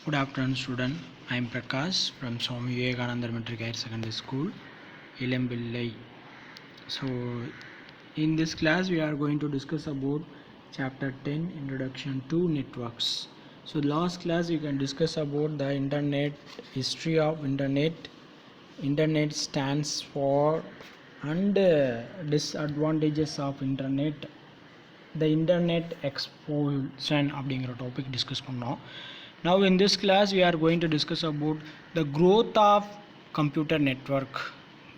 Good afternoon, student. I am Prakash from Swami Vivekananda Metric Higher Secondary School, Ilambillai. So, in this class, we are going to discuss about Chapter 10, Introduction to Networks. So, last class you can discuss about the Internet, history of Internet. Internet stands for and disadvantages of Internet. The Internet explosion அப்படிங்கிற topic discuss பண்ணோம். Now in this class we are going to discuss about the growth of computer network.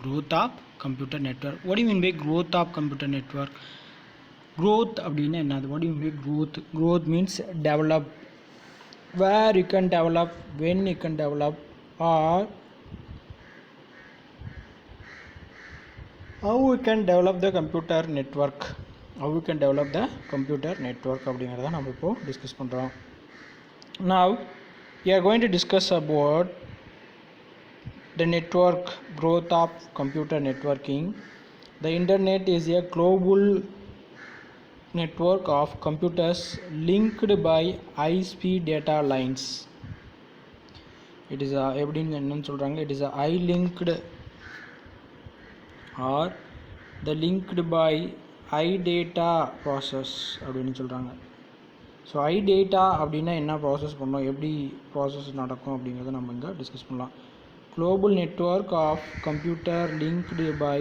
Growth of computer network. What do you mean by growth of computer network? Growth அப்படின்னா என்னது? What do you mean by growth? Growth means develop. Where you can develop, when you can develop, or how we can develop the computer network. How we can develop the computer network அப்படிங்கிறத நம்ம இப்போ discuss பண்ணுறோம். Now we are going to discuss about the network growth of computer networking. The internet is a global network of computers linked by high-speed data lines. It is a எப்படின்னு என்னன்னு சொல்கிறாங்க, it is a high linked or the linked by high data process அப்படின்னு சொல்கிறாங்க. So I data அப்படின்னா என்ன process பண்ணோம், எப்படி process நடக்கும் அப்படிங்கிறத நம்ம இங்கே டிஸ்கஸ் பண்ணலாம். Global network of computer linked by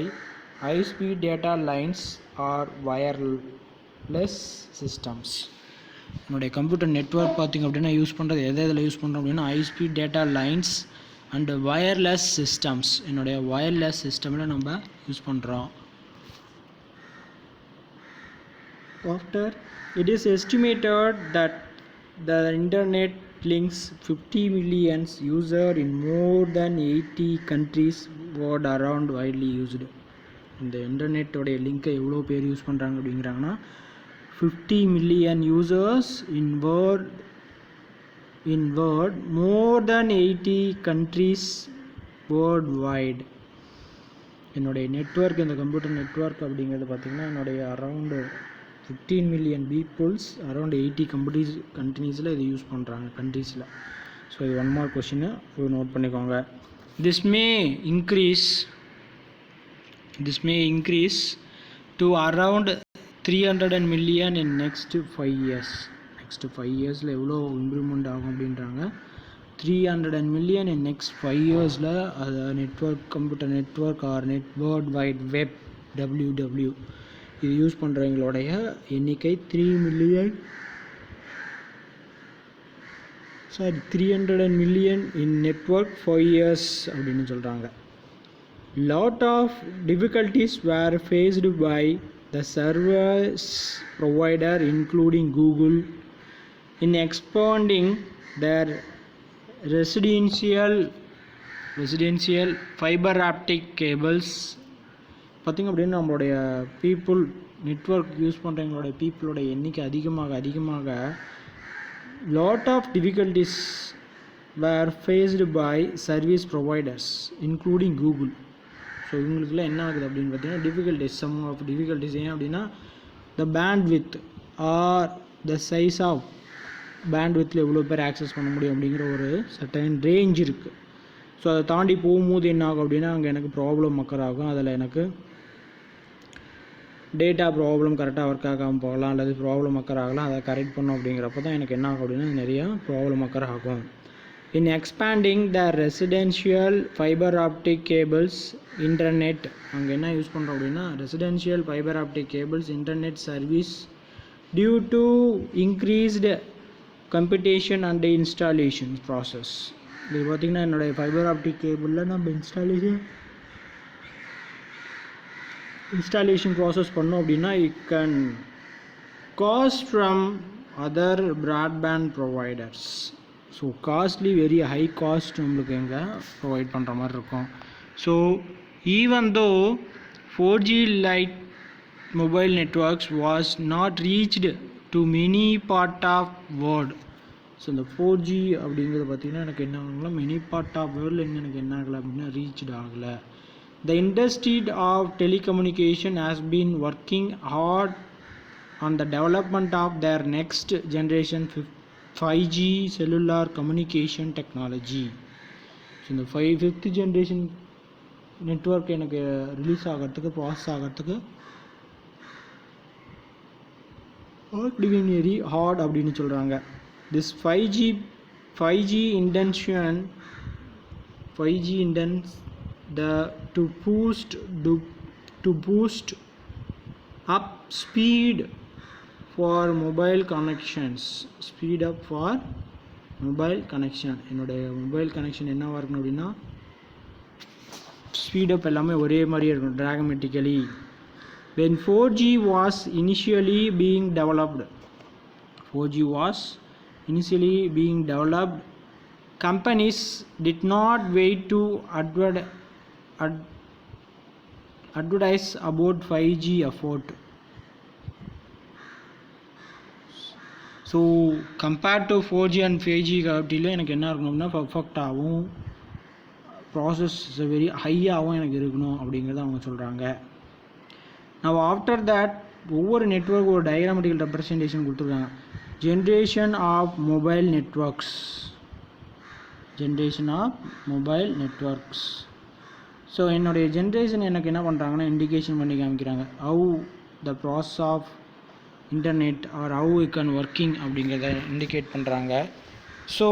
high speed data lines or wireless systems. என்னுடைய கம்ப்யூட்டர் நெட்வொர்க் பார்த்திங்க அப்படின்னா யூஸ் பண்ணுறது இதில் யூஸ் பண்ணுறோம் அப்படின்னா high speed data lines and wireless systems. என்னுடைய வயர்லெஸ் சிஸ்டமில் நம்ம யூஸ் பண்ணுறோம். After it is estimated that the internet links 50 million users in more than 80 countries world around widely used. இந்த இன்டர்நெட்டோடைய லிங்கை எவ்வளோ பேர் யூஸ் பண்ணுறாங்க அப்படிங்கிறாங்கன்னா 50 million users in world more than 80 countries worldwide. என்னுடைய நெட்வொர்க், இந்த கம்ப்யூட்டர் நெட்வொர்க் அப்படிங்கிறது பார்த்திங்கன்னா என்னுடைய அரவுண்டு 15 million பீப்புள்ஸ் அரௌண்ட் 80 கண்ட்ரீஸில் இது யூஸ் பண்ணுறாங்க, கண்ட்ரீஸில். ஸோ இது ஒன் மார்க் கொஷின்னு நோட் பண்ணிக்கோங்க. This may increase to around 300 million in next 5 years. Next 5 yearsல எவ்வளோ இம்ப்ரூவ்மெண்ட் ஆகும் அப்படின்றாங்க. 300 million இன் நெக்ஸ்ட் 5 yearsல அது network, computer network or world wide web WW இது யூஸ் பண்ணுறவங்களுடைய எண்ணிக்கை 300 million இன் நெட்வொர்க் 5 years அப்படின்னு சொல்கிறாங்க. Lot of difficulties were faced by the service provider including Google in expanding their residential fibre optic cables. பார்த்திங்க அப்படின்னா நம்மளுடைய people, network use பண்ணுறவங்களுடைய பீப்புளோட எண்ணிக்கை அதிகமாக lot of difficulties were faced by service providers including Google. So இவங்களுக்குலாம் என்ன ஆகுது அப்படின்னு பார்த்தீங்கன்னா டிஃபிகல்ட்டிஸ், சம் ஆஃப் டிஃபிகல்ட்டிஸ். ஏன் அப்படின்னா the bandwidth or the size of பேண்ட் வித்தில் எவ்வளோ பேர் ஆக்சஸ் பண்ண முடியும் அப்படிங்கிற ஒரு சர்டன் ரேஞ்ச் இருக்குது. ஸோ அதை தாண்டி போகும்போது என்ன ஆகும் அப்படின்னா அங்கே எனக்கு ப்ராப்ளம் மக்கர் ஆகும். அதில் எனக்கு டேட்டா ப்ராப்ளம் கரெக்டாக ஒர்க் ஆகாமல் போகலாம், அல்லது ப்ராப்ளம் மக்கர் ஆகலாம். அதை கரெக்ட் பண்ணோம் அப்படிங்கிறப்ப தான் எனக்கு என்ன ஆகும் அப்படின்னா நிறையா ப்ராப்ளம் மக்கர் ஆகும். In expanding the residential fibre optic cables internet, அங்கே என்ன யூஸ் பண்ணுறோம் அப்படின்னா residential fibre optic cables internet service due to increased computation and installation process. இது பார்த்திங்கன்னா என்னுடைய ஃபைபர் ஆப்டிக் கேபிளில் நம்ம இன்ஸ்டாலேஷன் ப்ராசஸ் பண்ணோம் அப்படின்னா it can cost from other broadband providers. So costly, very high cost நம்மளுக்கு எங்கே ப்ரொவைட் பண்ணுற மாதிரி இருக்கும். So even though 4G light mobile networks was not reached to many part of world. So இந்த 4G அப்படிங்கிறது பார்த்திங்கன்னா எனக்கு என்ன ஆகலை, மெனி பார்ட் ஆஃப் வேர்ல்டில் எனக்கு என்ன ஆகலை அப்படின்னா ரீச்டு ஆகலை. The industry of telecommunication has been working hard on the development of their next generation 5G cellular communication technology. So இந்த 5th ஜென்ரேஷன் நெட்ஒர்க் எனக்கு ரிலீஸ் ஆகிறதுக்கு ப்ராசஸ் ஆகிறதுக்கு ஆர்டினரி ஹார்ட் அப்படின்னு சொல்கிறாங்க. This 5G intends to boost up speed for mobile connections. Speed up for mobile connection. என்னுடைய mobile connection என்னவாக இருக்கணும் அப்படின்னா ஸ்பீடப் எல்லாமே ஒரே மாதிரியே இருக்கும் ட்ராகமெட்டிக்கலி. When 4G was initially being developed, companies did not wait to advertise about 5G effort. So compared to 4G and 5G காட்டியில் எனக்கு என்ன இருக்கணும் அப்படின்னா பர்ஃபெக்டாகவும் ப்ராசஸ் வெரி ஹையாகவும் எனக்கு இருக்கணும் அப்படிங்கிறத அவங்க சொல்கிறாங்க. நான் ஆஃப்டர் தேட் ஒவ்வொரு நெட்ஒர்க் ஒரு டயக்ராமெட்டிக்கல் ரெப்ரசன்டேஷன் கொடுத்துருக்காங்க. Generation of mobile networks. So என்னுடைய ஜென்ரேஷன் எனக்கு என்ன பண்ணுறாங்கன்னா இண்டிகேஷன் பண்ணி காமிக்கிறாங்க how the process of internet or how it can working அப்படிங்கிறத இண்டிகேட் பண்ணுறாங்க. ஸோ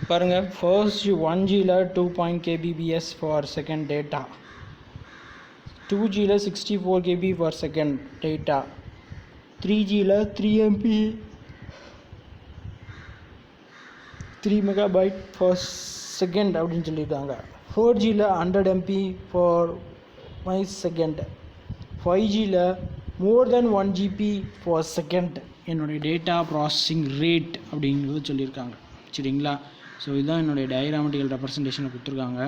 பாருங்கள், ஃபர்ஸ்ட் 1Gயில் 2 kbps ஃபார் செகண்ட் டேட்டா, 2Gயில் 64 kb per second டேட்டா, 3Gயில் 3 MB 3 megabyte per second அப்படின்னு சொல்லியிருக்காங்க. 4Gயில் 100 MB per second, 5Gயில் more than 1 GB per second என்னுடைய டேட்டா ப்ராசஸிங் ரேட் அப்படிங்கிறது சொல்லியிருக்காங்க. சரிங்களா? ஸோ இதுதான் என்னுடைய டயக்ராமெட்டிக்கல் ரெப்ரசன்டேஷனை கொடுத்துருக்காங்க.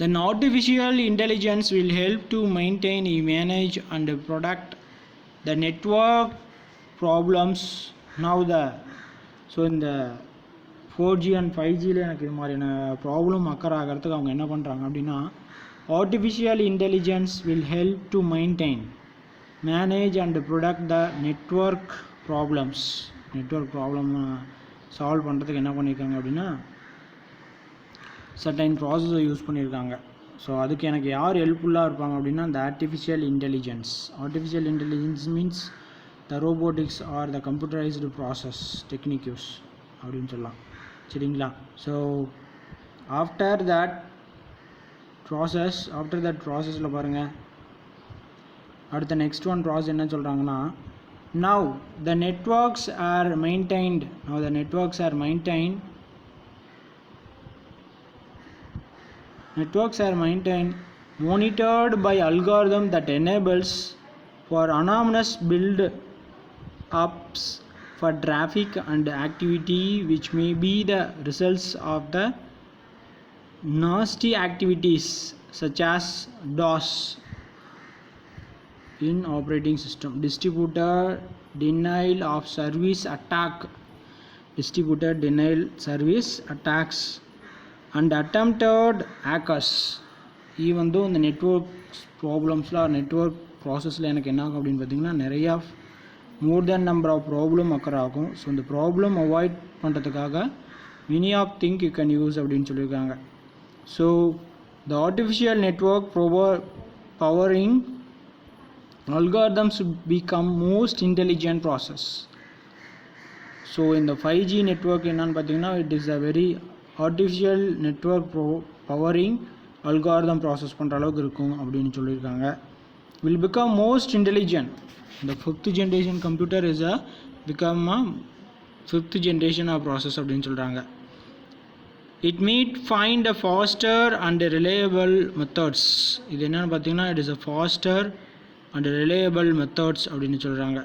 Then artificial intelligence will help to maintain, manage and protect the network problems. Now so இந்த 4G and 5Gயில் எனக்கு இது மாதிரியான ப்ராப்ளம் அக்கர் ஆகிறதுக்கு அவங்க என்ன பண்ணுறாங்க அப்படின்னா artificial intelligence will help to maintain, manage and protect the network problems. Network problem solve பண்ணுறதுக்கு என்ன பண்ணியிருக்காங்க அப்படின்னா சர்டைன் ப்ராசஸை யூஸ் பண்ணியிருக்காங்க. ஸோ அதுக்கு எனக்கு யார் ஹெல்ப்ஃபுல்லாக இருப்பாங்க அப்படின்னா இந்த ஆர்டிஃபிஷியல் இன்டெலிஜென்ஸ் மீன்ஸ் த ரோபோட்டிக்ஸ் ஆர் த கம்ப்யூட்டரைஸ்டு ப்ராசஸ் டெக்னிக்யூஸ் அப்படின்னு சொல்லலாம். சரிங்களா? ஸோ ஆஃப்டர் தட் ப்ராசஸில் பாருங்கள், அடுத்த நெக்ஸ்ட் ஒன் ப்ராசஸ் என்ன சொல்கிறாங்கன்னா now the networks are maintained monitored by algorithm that enables for anonymous build ups for traffic and activity which may be the results of the nasty activities such as DOS in operating system, distributed denial of service attacks and attempted hackers. Even though இந்த network ப்ராப்ளம்ஸில் network ப்ராசஸில் எனக்கு என்ன ஆகும் அப்படின்னு பார்த்தீங்கன்னா நிறையா more than number of problem occur ஆகும். So இந்த ப்ராப்ளம் அவாய்ட் பண்ணுறதுக்காக many of things you can use அப்படின்னு சொல்லியிருக்காங்க. So the artificial network powering algorithms should become most intelligent process. So இந்த 5G நெட்ஒர்க் என்னன்னு பார்த்தீங்கன்னா it is a very artificial network powering algorithm process பண்ணுற அளவுக்கு இருக்கும் அப்படின்னு சொல்லியிருக்காங்க. Will become most intelligent. இந்த 5th generation computer become a 5th generation of process அப்படின்னு சொல்கிறாங்க. It find a faster and reliable methods. இது என்னென்னு பார்த்தீங்கன்னா it is a faster and reliable methods அப்படின்னு சொல்கிறாங்க.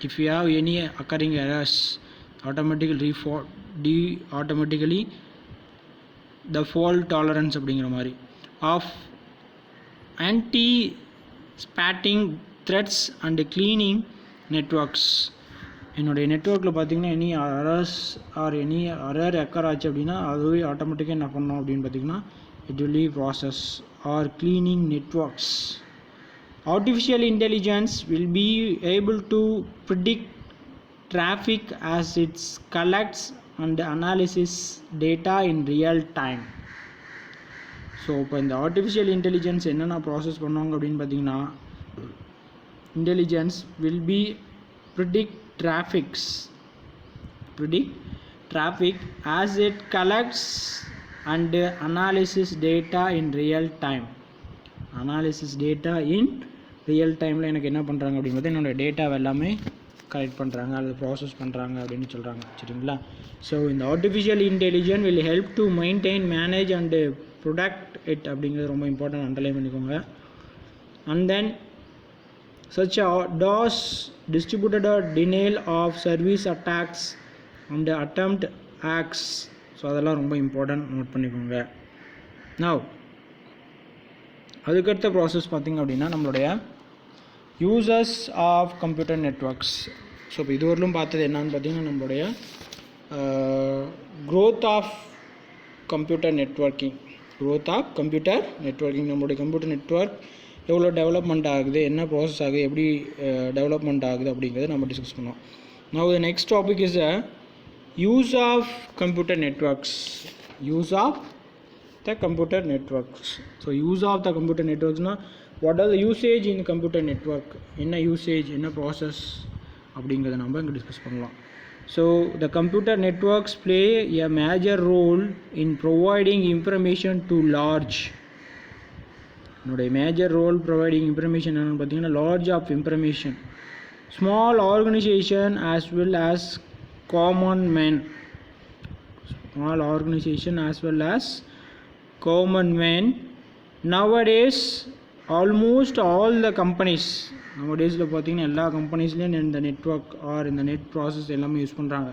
if you have any occurring errors automatically the fault tolerance அப்படிங்கிற மாதிரி of anti-spatting threats and cleaning networks. என்னுடைய நெட்ஒர்க்கில் பார்த்தீங்கன்னா any errors or any error acre ஆச்சு அப்படின்னா அதுவே ஆட்டோமேட்டிக்காக என்ன பண்ணோம் அப்படின்னு பார்த்தீங்கன்னா it will process or cleaning networks. Artificial intelligence will be able to predict traffic as it collects and analysis data in real time. So இப்போ இந்த ஆர்டிஃபிஷியல் இன்டெலிஜென்ஸ் என்னென்ன ப்ராசஸ் பண்ணுவாங்க அப்படின்னு பார்த்தீங்கன்னா, intelligence will be predict traffic as it collects and analysis data in real time. டைமில் எனக்கு என்ன பண்ணுறாங்க அப்படிங்கிறது என்னோடய டேட்டாவை எல்லாமே கலெக்ட் பண்ணுறாங்க அல்லது ப்ராசஸ் பண்ணுறாங்க அப்படின்னு சொல்கிறாங்க. சரிங்களா? ஸோ இந்த artificial intelligence will help to maintain, manage and protect it அப்படிங்கிறது ரொம்ப இம்பார்ட்டன்ட், அண்டர்லைன் பண்ணிக்கோங்க. And then such DOS, distributed denial of service attacks and attempt acts. So அதெல்லாம் ரொம்ப இம்பார்ட்டன்ட், நோட் பண்ணிக்கோங்க. நவ் அதுக்கடுத்த ப்ராசஸ் பார்த்திங்க அப்படின்னா நம்மளுடைய users of computer networks. So இப்போ இதுவரையிலும் பார்த்தது என்னன்னு பார்த்தீங்கன்னா நம்மளுடைய க்ரோத் ஆஃப் கம்ப்யூட்டர் நெட்ஒர்க்கிங். நம்மளுடைய கம்ப்யூட்டர் நெட்ஒர்க் எவ்வளோ டெவலப்மெண்ட் ஆகுது, என்ன ப்ராசஸ் ஆகுது, எப்படி டெவலப்மெண்ட் ஆகுது அப்படிங்கிறத நம்ம டிஸ்கஸ் பண்ணுவோம். Now the next topic is the use of computer networks. So use of the computer networks na what are the usage in computer network, enna usage, enna process அப்படிங்கிறத நம்ம இங்கே discuss பண்ணலாம். So the computer networks play a major role in providing information to large. என்னுடைய major role providing information என்னென்னு பார்த்தீங்கன்னா, large of information, small organisation as well as common man. Nowadays almost all the companies, நவடேஸில் பார்த்தீங்கன்னா எல்லா கம்பெனிஸ்லேயும் இந்த network or இந்த net process எல்லாமே யூஸ் பண்ணுறாங்க.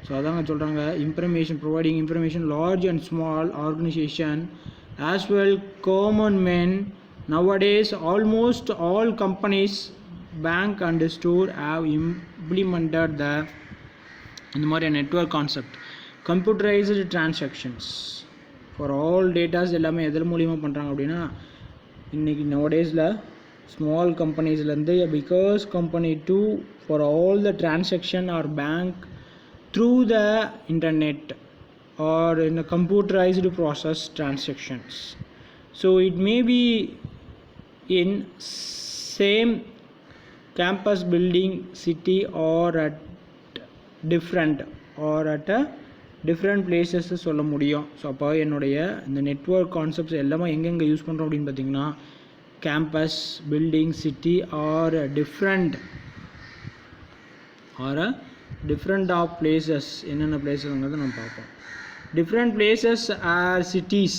ஸோ அதாங்க சொல்கிறாங்க, information providing information large and small organisation as well common men. Nowadays almost all companies, bank and store have implemented the இந்த மாதிரி network concept. Computerised transactions for all datas எல்லாமே எதில் மூலியமாக பண்ணுறாங்க அப்படின்னா, இன்றைக்கி நவடேஸில் ஸ்மால் கம்பெனிஸ்லேருந்து because company to for all the transaction or bank through the internet or in a computerized process transactions. So it may be in same campus building, city or at different places சொல்ல முடியும். So அப்போ என்னுடைய இந்த network concepts எல்லாமே எங்கெங்கே use பண்ணுறோம் அப்படின்னு பார்த்தீங்கன்னா, campus, building, city or different of places. என்னென்ன பிளேஸஸ்ங்கிறத நம்ம பார்ப்போம். Different places are cities.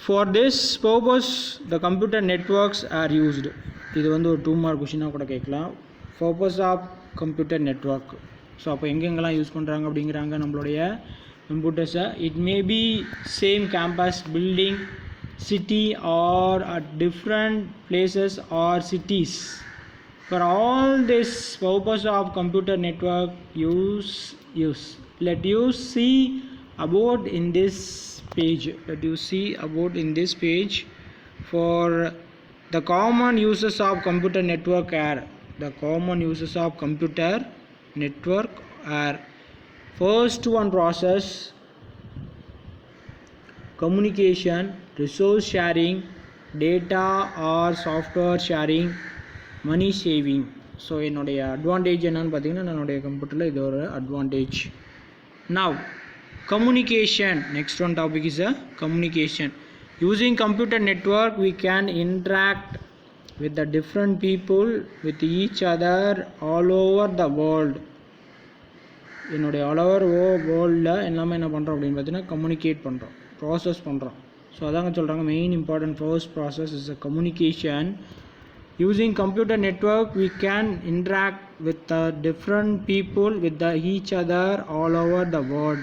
For this purpose the computer networks are used. இது வந்து ஒரு 2 மார்க் கொஷினாக கூட கேட்கலாம். Purpose of computer network. So அப்போ எங்கெங்கெல்லாம் யூஸ் பண்ணுறாங்க அப்படிங்கிறாங்க நம்மளுடைய கம்ப்யூட்டர்ஸை. It may be same campus, building, city or at different places or cities. For all this purpose of computer network use. Let you see about in this page. For the common uses of computer network are, first one process, communication, resource sharing, data or software sharing, money saving. So என்னுடைய advantage என்னன்னு பார்த்தீங்கன்னா, என்னுடைய கம்ப்யூட்டரில் இது ஒரு advantage. Now communication, next one topic is communication. Using computer network we can interact with the different people with each other all over the world. என்னுடைய all over வேர்ல்டில் எல்லாமே என்ன பண்ணுறோம் அப்படின்னு பார்த்தீங்கன்னா, கம்யூனிகேட் பண்ணுறோம், ப்ராசஸ் பண்ணுறோம். ஸோ அதாங்க சொல்கிறாங்க, main important first process is a communication. Using computer network we can interact with the different people with each other all over the world.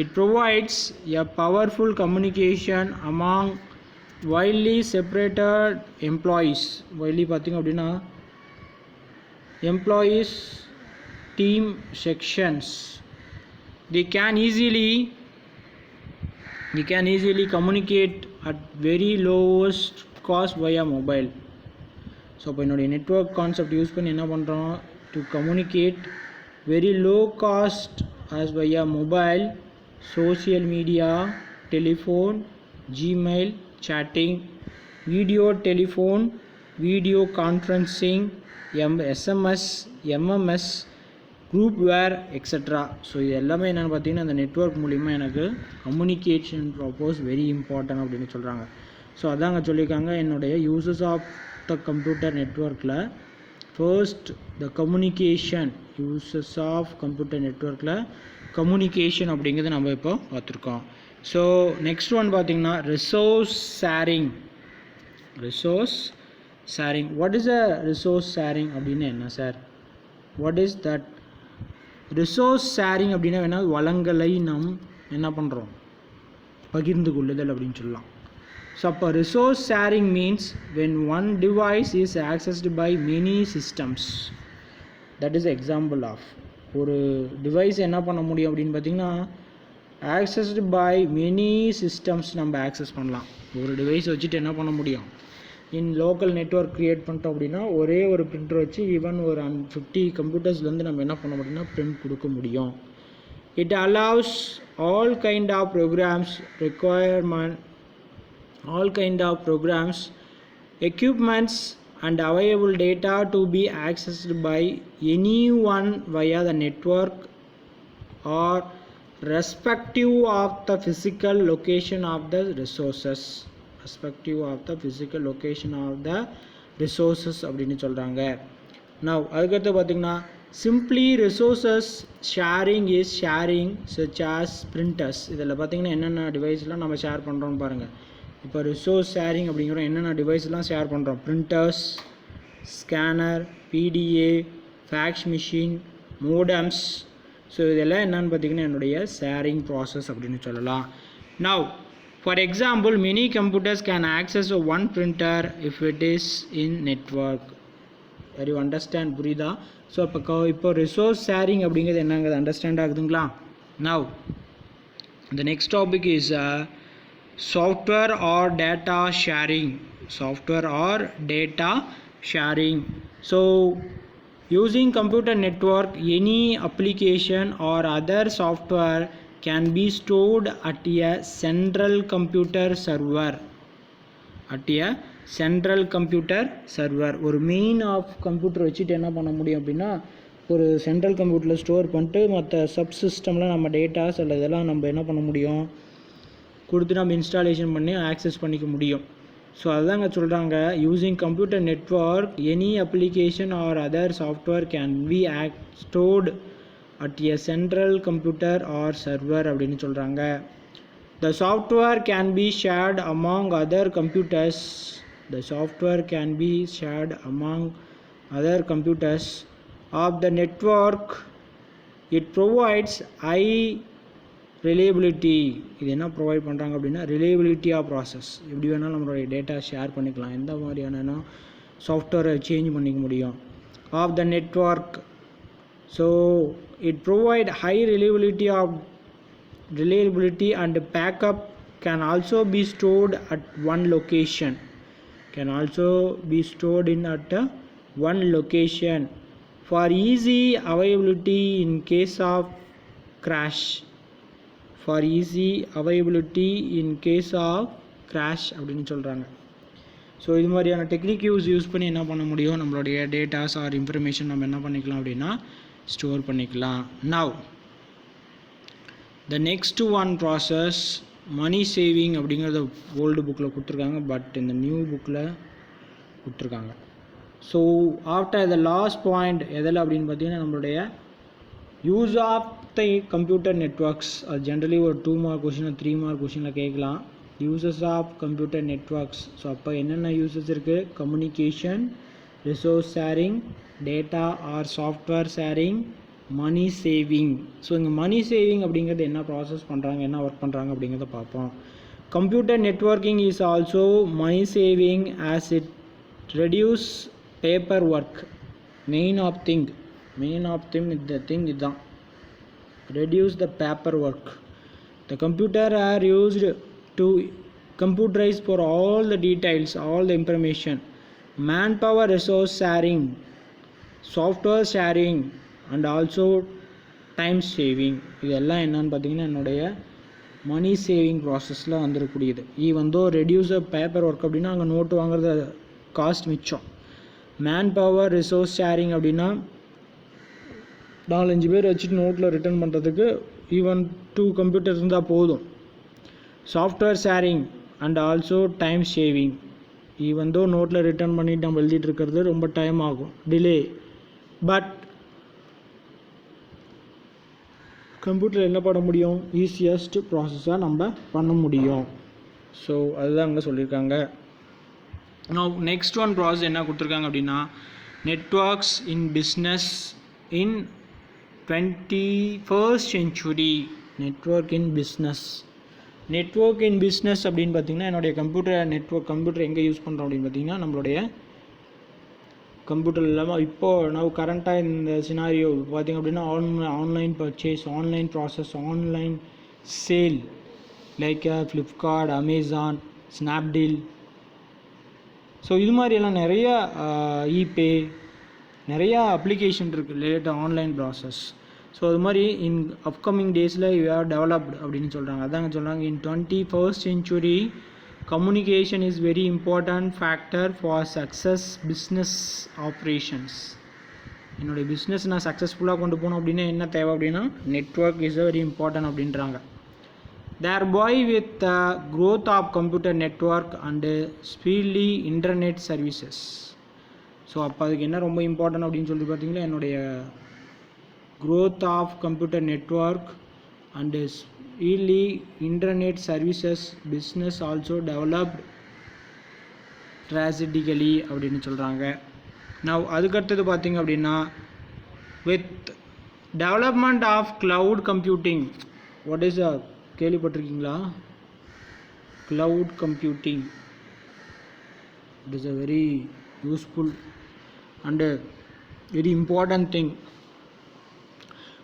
It provides a powerful communication among widely separated employees. Widely பார்த்தீங்க அப்படின்னா employees, team sections. They can easily communicate at very lowest cost via mobile. So இப்போ என்னுடைய network concept use பண்ணி என்ன பண்ணுறோம், to communicate very low cost as via mobile, social media, telephone, Gmail, chatting, video telephone, video conferencing, SMS, MMS, groupware, etc. So இது எல்லாமே என்னென்னு பார்த்தீங்கன்னா அந்த நெட்ஒர்க் மூலிமா எனக்கு கம்யூனிகேஷன் ப்ராப்போஸ் வெரி இம்பார்ட்டன்ட் அப்படின்னு சொல்கிறாங்க. ஸோ அதாங்க சொல்லியிருக்காங்க என்னுடைய யூசஸ் ஆஃப் த கம்ப்யூட்டர் நெட்ஒர்க்கில். First the communication, uses of computer நெட்ஒர்க்கில் கம்யூனிகேஷன் அப்படிங்கிறது நம்ம இப்போ பார்த்துருக்கோம். ஸோ நெக்ஸ்ட் ஒன் பார்த்திங்கன்னா resource sharing. Resource sharing, what is a resource sharing அப்படின்னு என்ன sir? What is that? Resource sharing அப்படின்னா வேணால் வளங்களை நாம் என்ன பண்ணுறோம், பகிர்ந்து கொள்ளுதல் அப்படின்னு சொல்லலாம். ஸோ அப்போ resource sharing means when one device is accessed by many systems. that is example of ஒரு டிவைஸ் என்ன பண்ண முடியும் அப்படின்னு பார்த்திங்கன்னா accessed by many systems நம்ம ஆக்சஸ் பண்ணலாம். ஒரு டிவைஸ் வச்சுட்டு என்ன பண்ண முடியும், இன் லோக்கல் நெட்ஒர்க் க்ரியேட் பண்ணிட்டோம் அப்படின்னா ஒரே ஒரு பிரிண்டர் வச்சு ஈவன் ஒரு 50 கம்ப்யூட்டர்ஸ்லேருந்து நம்ம என்ன பண்ண முடியும்னா பிரிண்ட் கொடுக்க முடியும். It allows all kind of programs, equipments and available data to be accessed by anyone via the network or respective of the physical location of the resources. அப்படின்னு சொல்கிறாங்க. now அதுக்கடுத்து பார்த்திங்கன்னா simply resources sharing is sharing such as printers. இதில் பார்த்திங்கன்னா என்னென்ன டிவைஸ்லாம் நம்ம share பண்ணுறோம்னு பாருங்கள். இப்போ ரிசோர்ஸ் ஷேரிங் அப்படிங்கிற என்னென்ன டிவைஸ்லாம் ஷேர் பண்ணுறோம், printers, scanner, PDA, facts machine, modems. So இதெல்லாம் என்னென்னு பார்த்திங்கன்னா என்னுடைய ஷேரிங் ப்ராசஸ் அப்படின்னு சொல்லலாம். now for example many computers can access one printer if it is in network. you understand, புரியுதா? ஸோ இப்போ ரிசோர்ஸ் ஷேரிங் அப்படிங்கிறது என்னங்கிறது understand ஆகுதுங்களா? now the next topic is software or data sharing. So using computer network, any application or other software can be stored at a central computer server. ஒரு main of computer வச்சுட்டு என்ன பண்ண முடியும் அப்படின்னா ஒரு central கம்ப்யூட்டரில் store பண்ணிட்டு மற்ற சப் சிஸ்டமில் நம்ம டேட்டாஸ் அல்லது இதெல்லாம் நம்ம என்ன பண்ண முடியும், கொடுத்து நம்ம இன்ஸ்டாலேஷன் பண்ணி ஆக்சஸ் பண்ணிக்க முடியும். ஸோ அதுதாங்க சொல்கிறாங்க, using computer network any application or other software can be stored at a central computer or server அப்படின்னு சொல்கிறாங்க. The software can be shared among other computers. Of the network. It provides high reliability. இது என்ன provide பண்ணுறாங்க அப்படின்னா reliability of process. எப்படி வேணாலும் நம்மளுடைய data share பண்ணிக்கலாம், எந்த மாதிரியான சாஃப்ட்வேரை சேஞ்ச் பண்ணிக்க முடியும். Of the network. So it provide high reliability and backup can also be stored at one location. For easy availability in case of crash. அப்படின்னு சொல்கிறாங்க. ஸோ இது மாதிரியான டெக்னிக் யூஸ் பண்ணி என்ன பண்ண முடியும், நம்மளுடைய டேட்டாஸ் ஆர் இன்ஃபர்மேஷன் நம்ம என்ன பண்ணிக்கலாம் அப்படின்னா ஸ்டோர் பண்ணிக்கலாம். now the next one process money saving அப்படிங்கிறத ஓல்டு புக்கில் கொடுத்துருக்காங்க, பட் இந்த நியூ புக்கில் கொடுத்துருக்காங்க. So after the last point எதில் அப்படின்னு பார்த்தீங்கன்னா நம்மளுடைய use of the computer networks. அது ஜென்ரலி ஒரு 2 மார்க் கொஷின் 3 மார்க் கொஷினில் கேட்கலாம். Uses of computer networks. So அப்போ என்னென்ன யூசஸ் இருக்குது, communication, resource sharing, data or software sharing, money saving. So இங்கே மணி சேவிங் அப்படிங்கிறது என்ன ப்ராசஸ் பண்ணுறாங்க, என்ன ஒர்க் பண்ணுறாங்க அப்படிங்கிறத பார்ப்போம். Computer networking is also money saving as it reduce paper work. Main of thing இந்த திங் இதுதான், reduce the paperwork. The computer are used to computerized for all the details, all the information, manpower resource sharing, software sharing, and also time saving. இதெல்லாம் என்னன்னு பார்த்தீங்கன்னா என்னுடைய money saving ப்ராசஸில் வந்துடக்கூடியது. Even though reduce paper work அப்படின்னா அங்கே note வாங்குறது cost மிச்சம். மேன் பவர் ரிசோர்ஸ் ஷேரிங் அப்படின்னா 4-5 பேர் வச்சுட்டு நோட்டில் ரிட்டர்ன் பண்ணுறதுக்கு ஈவன் 2 கம்ப்யூட்டர் இருந்தால் போதும். Software sharing and also time saving. Even though நோட்டில் ரிட்டர்ன் பண்ணிட்டு நம்ம எழுதிட்டு இருக்கிறது ரொம்ப டைம் ஆகும், டிலே. பட் கம்ப்யூட்டரில் என்ன பண்ண முடியும், ஈஸியஸ்ட் ப்ராசஸாக நம்ம பண்ண முடியும். ஸோ அதுதான் அங்கே சொல்லியிருக்காங்க. நெக்ஸ்ட் ஒன் ப்ராசஸ் என்ன கொடுத்துருக்காங்க அப்படின்னா networks in business in 21st century. Network in business. Network in business அப்படின்னு பார்த்தீங்கன்னா என்னுடைய கம்ப்யூட்டர் எங்கே யூஸ் பண்ணுறோம் அப்படின்னு பார்த்தீங்கன்னா நம்மளுடைய கம்ப்யூட்டர் இல்லாமல் இப்போது நான் கரண்ட்டாக இந்த சினாரியோ பார்த்திங்க அப்படின்னா online purchase, online process, online sale like Flipkart, Amazon, Snapdeal. So இது மாதிரியெல்லாம் நிறையா இபே, நிறையா அப்ளிகேஷன் இருக்குது ரிலேட்டட் ஆன்லைன் ப்ராசஸ். ஸோ அது மாதிரி இன் அப்கமிங் டேஸில் யூ ஹேவ் டெவலப்டு அப்படின்னு சொல்கிறாங்க. அதாங்க சொல்கிறாங்க இன் 21st century communication is very important factor for success business operations. என்னுடைய பிஸ்னஸ் நான் சக்ஸஸ்ஃபுல்லாக கொண்டு போகணும் அப்படின்னா என்ன தேவை அப்படின்னா நெட்வொர்க் இஸ் வெரி இம்பார்ட்டன்ட் அப்படின்றாங்க. thereby with the growth of computer network and speedily internet services. So அப்போ அதுக்கு என்ன ரொம்ப இம்பார்ட்டன்ட் அப்படின்னு சொல்லி பார்த்தீங்கன்னா என்னுடைய growth of computer network and speedily internet services business also developed drastically அப்படின்னு சொல்கிறாங்க. now அதுக்கடுத்தது பார்த்தீங்க அப்படின்னா with development of cloud computing. what is a கேள்விப்பட்டிருக்கீங்களா? cloud computing, it is a very useful and a very important thing.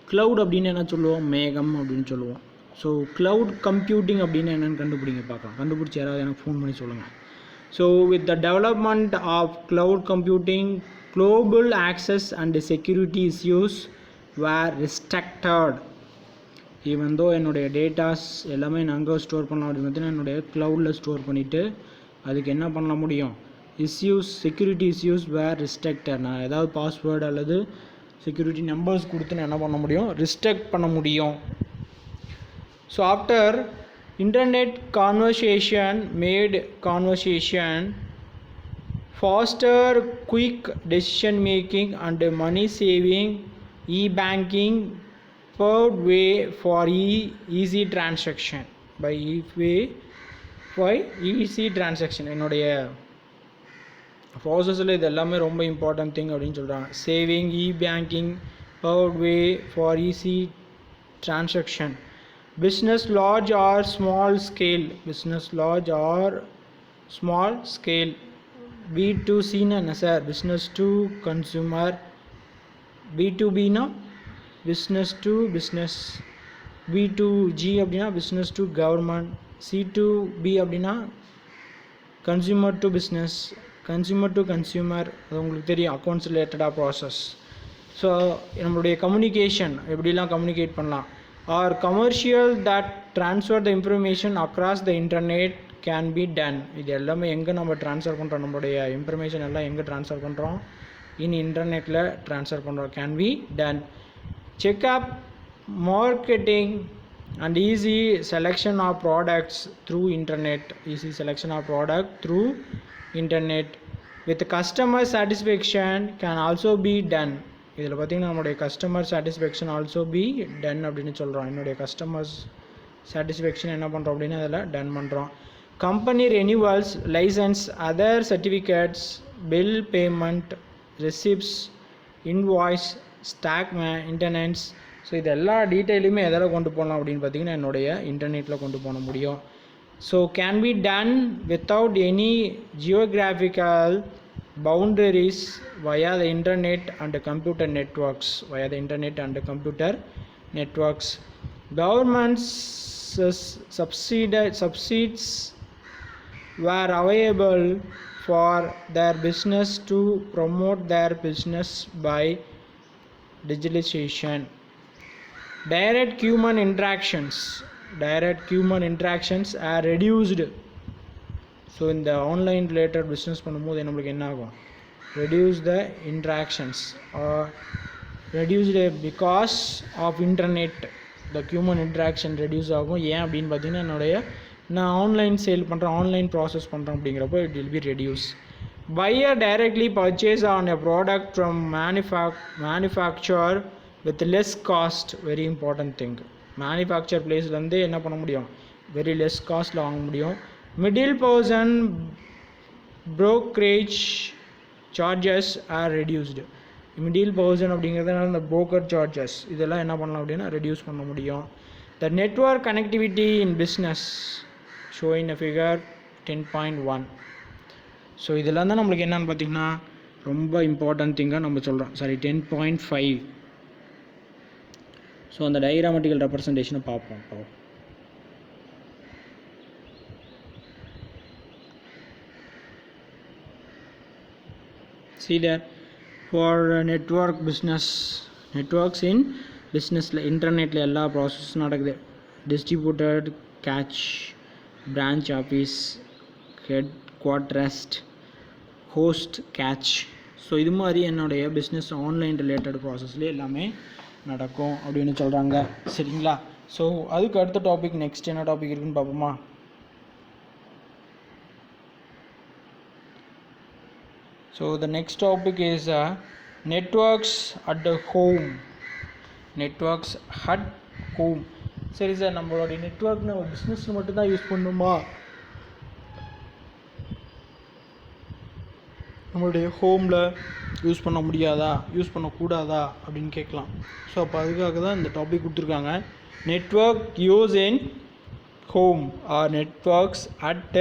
cloud அப்படின்னு என்ன சொல்லுவோம், மேகம் அப்படின்னு சொல்லுவோம். ஸோ cloud computing அப்படின்னு என்னென்னு பார்க்கலாம். கண்டுபிடிச்சி யாராவது எனக்கு ஃபோன் பண்ணி சொல்லுங்கள். So with the development of cloud computing, global access and security issues were restricted. Even though என்னுடைய டேட்டாஸ் எல்லாமே நான் அங்கே ஸ்டோர் பண்ணலாம் அப்படின்னு பார்த்தீங்கன்னா என்னுடைய க்ளவுடில் ஸ்டோர் பண்ணிவிட்டு அதுக்கு என்ன பண்ண முடியும், செக்யூரிட்டி இஸ்யூஸ் வேர் ரெஸ்ட்ரிக்டட். நான் ஏதாவது பாஸ்வேர்டு அல்லது செக்யூரிட்டி நம்பர்ஸ் கொடுத்து நான் என்ன பண்ண முடியும், ரெஸ்ட்ரிக்ட் பண்ண முடியும். So after internet conversation made conversation faster, quick decision making and money saving, e-banking third way for easy transaction by easy transaction. என்னுடைய ப்ராசஸில் இது எல்லாமே ரொம்ப இம்பார்ட்டன்ட் திங் அப்படின்னு சொல்கிறாங்க. Saving, e-banking, third way for easy transaction, business large or small scale, business large or small scale, B2C na sir, business to consumer, B2B na business to business, B2G அப்படின்னா business to government, C2B அப்படின்னா consumer to business, consumer to consumer. அது உங்களுக்கு தெரியும் accounts ரிலேட்டடாக process. So நம்மளுடைய communication எப்படிலாம் communicate பண்ணலாம், or commercial that transfer the information across the internet can be done. இது எல்லாமே எங்கே நம்ம ட்ரான்ஸ்ஃபர் பண்ணுறோம், நம்மளுடைய இன்ஃபர்மேஷன் எல்லாம் எங்கே ட்ரான்ஸ்ஃபர் பண்ணுறோம், இன்டர்நெட்டில் ட்ரான்ஸ்ஃபர் பண்ணுறோம், can be ton. check up marketing and easy selection of products through internet, easy selection of product through internet with customer satisfaction can also be done. இதில் பார்த்திங்கன்னா நம்மளுடைய customer satisfaction also be done அப்படின்னு சொல்கிறோம். என்னுடைய customers satisfaction என்ன பண்ணுறோம் அப்படின்னா அதில் டன் பண்ணுறோம். Company renewals, licence, other certificates, bill payment, receipts, invoice, stock maintenance. So இது எல்லா டீட்டெயிலுமே எதில் கொண்டு போகலாம் அப்படின்னு பார்த்தீங்கன்னா என்னுடைய இன்டர்நெட்டில் கொண்டு போக முடியும். So can be ton without any geographical boundaries via the internet and computer networks, via the internet and computer networks. Governments subsidies were available for their business to promote their business by digitalization. Direct human interactions are reduced. So இந்த online related business பண்ணும்போது நம்மளுக்கு என்ன ஆகும், reduce the interactions reduced because of internet. The human interaction reduce ஆகும். ஏன் அப்படின்னு பார்த்தீங்கன்னா நான் ஆன்லைன் சேல் பண்ணுறேன், ஆன்லைன் ப்ராசஸ் பண்ணுறேன் அப்படிங்கிறப்போ it will be reduce. Buyer directly purchase on a product from manufacturer with less cost. Very important thing. Manufacturer பிளேஸ்லேருந்து என்ன பண்ண முடியும், வெரி லெஸ் காஸ்ட்டில் வாங்க முடியும். Middle person brokerage charges are reduced. Middle person அப்படிங்கிறதுனால இந்த broker charges இதெல்லாம் என்ன பண்ணலாம் அப்படின்னா ரெடியூஸ் பண்ண முடியும். The network connectivity in business showing a figure 10.1. So இதெல்லாம் தான் நம்மளுக்கு என்னென்னு பார்த்திங்கன்னா ரொம்ப இம்பார்ட்டன்ட் திங்காக நம்ம சொல்கிறோம். சாரி 10.5. ஸோ அந்த டயக்ராமட்டிக்கல் ரெப்ரசன்டேஷனை பார்ப்போம். இப்போ see there for network business, networks in businessல இன்டர்நெட்டில் எல்லா ப்ராசஸும் நடக்குது. Distributed, catch, branch office, head quarters, host, catch. So இது மாதிரி என்னுடைய பிஸ்னஸ் ஆன்லைன் ரிலேட்டட் ப்ராசஸ்லேயே எல்லாமே நடக்கும் அப்படின்னு சொல்கிறாங்க. சரிங்களா? ஸோ அதுக்கு அடுத்த டாபிக் நெக்ஸ்ட் என்ன டாபிக் இருக்குன்னு பார்ப்போமா? So the next topic is networks at home. Networks at home. சரி சார், நம்மளுடைய நெட்வொர்க் நம்ம பிஸ்னஸில் மட்டும்தான் யூஸ் பண்ணணுமா, நம்மளுடைய ஹோமில் யூஸ் பண்ண முடியாதா, யூஸ் பண்ணக்கூடாதா அப்படின்னு கேட்கலாம். ஸோ அப்போ அதுக்காக தான் இந்த டாபிக் கொடுத்துருக்காங்க. Network use in home or networks at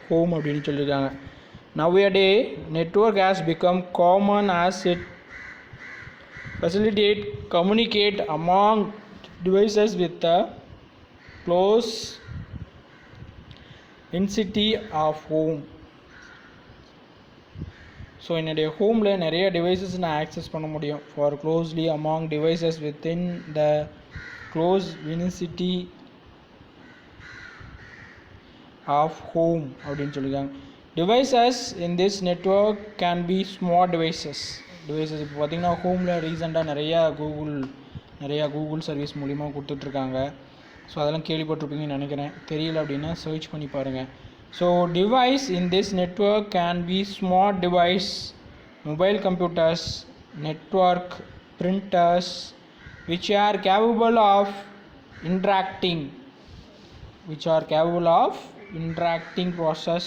home அப்படின்னு சொல்லியிருக்காங்க. Nowadays, network has become common as it facilitates communicate among devices with the close vicinity of home. So என்னுடைய ஹோமில் நிறைய டிவைசஸ் நான் ஆக்சஸ் பண்ண முடியும். For closely among devices within the close வினிசிட்டி of home அப்படின்னு சொல்லியிருக்காங்க. Devices in this network can be smart devices. இப்போ பார்த்திங்கன்னா ஹோமில் ரீசெண்டாக நிறையா கூகுள் சர்வீஸ் மூலிமா கொடுத்துட்ருக்காங்க. ஸோ அதெல்லாம் கேள்விப்பட்டிருப்பீங்கன்னு நினைக்கிறேன். தெரியல அப்படின்னா சர்ச் பண்ணி பாருங்கள். So device in this network can be smart device, mobile computers, network printers, which are capable of interacting process.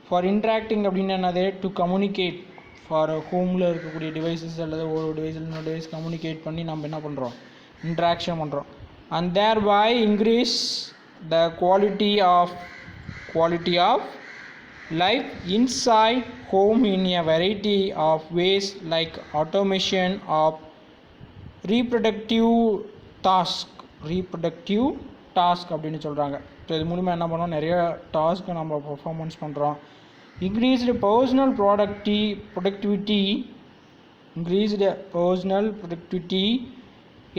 For interacting அப்படின்னா என்னது, to communicate. For ஹோமில் இருக்கக்கூடிய டிவைசஸ் அல்லது ஒரு டிவைஸ் இன்னொரு டிவைஸ் கம்யூனிகேட் பண்ணி நம்ம என்ன பண்ணுறோம், இன்ட்ராக்ஷன் பண்ணுறோம். and thereby increase the quality of life inside home in a variety of ways like automation of reproductive task அப்படின்னு சொல்கிறாங்க. ஸோ இது மூலிமா என்ன பண்ணோம், நிறைய டாஸ்க்கை நம்ம பர்ஃபார்மன்ஸ் பண்ணுறோம். increased personal productivity,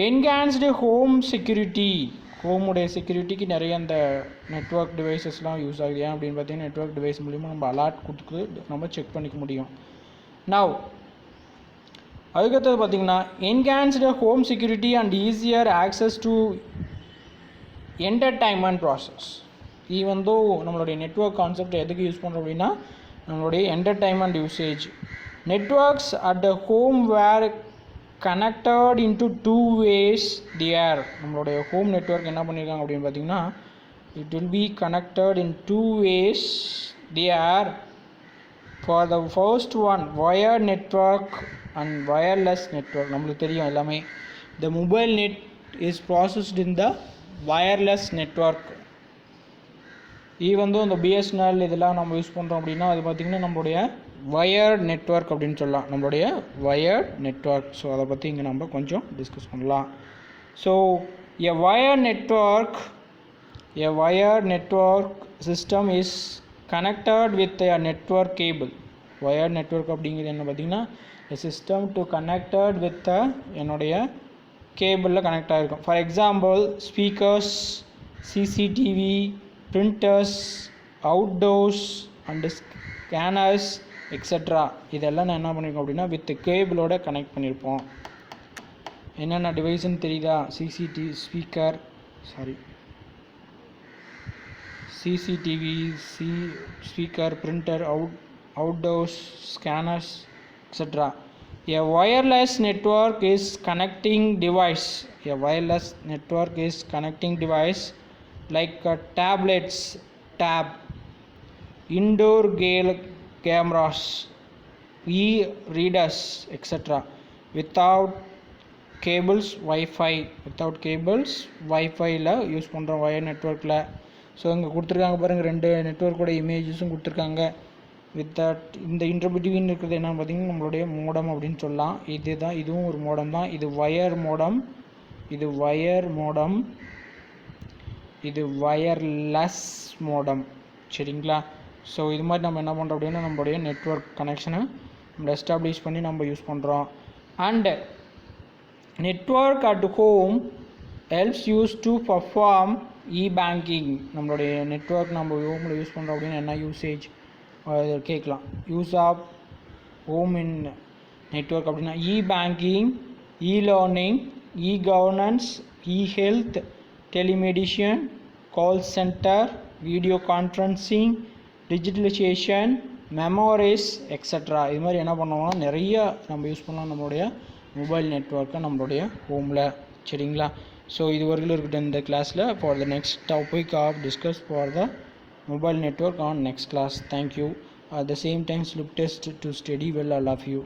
enhanced home security. ஹோமுடைய செக்யூரிட்டிக்கு நிறைய இந்த நெட்வொர்க் டிவைசஸ்லாம் யூஸ் ஆகுது. ஏன் அப்படின்னு பார்த்தீங்கன்னா நெட்வொர்க் டிவைஸ் மூலிமா நம்ம அலர்ட் கொடுத்து நம்ம செக் பண்ணிக்க முடியும். நவ் அதுக்கடுத்தது பார்த்திங்கன்னா enhanced home security and easier access to entertainment process. Even though நம்மளுடைய நெட்வொர்க் கான்செப்ட் எதுக்கு யூஸ் பண்ணுறோம் அப்படின்னா நம்மளுடைய entertainment usage. Networks at the home were connected into two ways. there நம்மளுடைய ஹோம் நெட்வொர்க் என்ன பண்ணியிருக்காங்க அப்படின்னு பார்த்தீங்கன்னா it will be connected in two ways. there for the first one wired network and wireless network. நம்மளுக்கு தெரியும் எல்லாமே, the mobile net is processed in the wireless network. Even though இந்த BSNL இதெல்லாம் நம்ம யூஸ் பண்ணுறோம் அப்படின்னா அது பார்த்திங்கன்னா நம்மளுடைய வயர்ட் நெட்வொர்க் அப்படின்னு சொல்லலாம், நம்மளுடைய வயர்ட் நெட்வொர்க். ஸோ அதை பற்றி இங்கே நம்ம கொஞ்சம் டிஸ்கஸ் பண்ணலாம். So a wired network system is connected with a network cable. Wired network அப்படிங்கிறது என்ன பார்த்தீங்கன்னா a system to connected with என்னுடைய கேபிளில் கனெக்ட் ஆகிருக்கும். For example speakers, CCTV, printers, outdoors and scanners extra இதெல்லாம் நான் என்ன பண்ணியிருக்கோம் அப்படின்னா வித் கேபிளோட கனெக்ட் பண்ணியிருப்போம். என்னென்ன டிவைஸ்ன்னு தெரியுதா? CCTV, speaker, printer, outdoors, scanners, etc. A wireless network is connecting device. A wireless network is connecting device like tablets, tab, indoor cameras, e-readers, etc. Without cables, Wi-Fi ல use பண்ணுறோம் wire நெட்ஒர்க்கில். So இங்கே கொடுத்துருக்காங்க பாருங்கள், 2 நெட்ஒர்க்கோட இமேஜஸும் கொடுத்துருக்காங்க. With that இந்த இன்டர்பிட்வீன் இருக்கிறது என்னன்னு பார்த்தீங்கன்னா நம்மளுடைய மோடம் அப்படின்னு சொல்லலாம். இதுவும் ஒரு மோடம் தான். இது வயர் மோடம், இது வயர்லெஸ் மோடம். சரிங்களா? ஸோ இது மாதிரி நம்ம என்ன பண்ணுறோம் அப்படின்னா நம்மளுடைய நெட்ஒர்க் கனெக்ஷனை நம்ம எஸ்டாப்ளிஷ் பண்ணி நம்ம யூஸ் பண்ணுறோம். And network at home helps use to perform e-banking. நம்மளுடைய நெட்ஒர்க் நம்ம ஹோமில் யூஸ் பண்ணுறோம் அப்படின்னா என்ன யூசேஜ் கேட்கலாம். Use of home in network அப்படின்னா e-banking, e-learning, e-governance, e-health, telemedicine, call centre, video conferencing, digitalisation, memories extra. இது மாதிரி என்ன பண்ணுவோம்னா நிறைய நம்ம யூஸ் பண்ணலாம் நம்மளுடைய மொபைல் நெட்ஒர்க்கை நம்மளுடைய ஹோமில். சரிங்களா? ஸோ இது வரைக்கும் இருக்கட்டும் இந்த கிளாஸில். For the next topic of discuss for the mobile network on next class. Thank you. At the same time, look test to study well. All of you.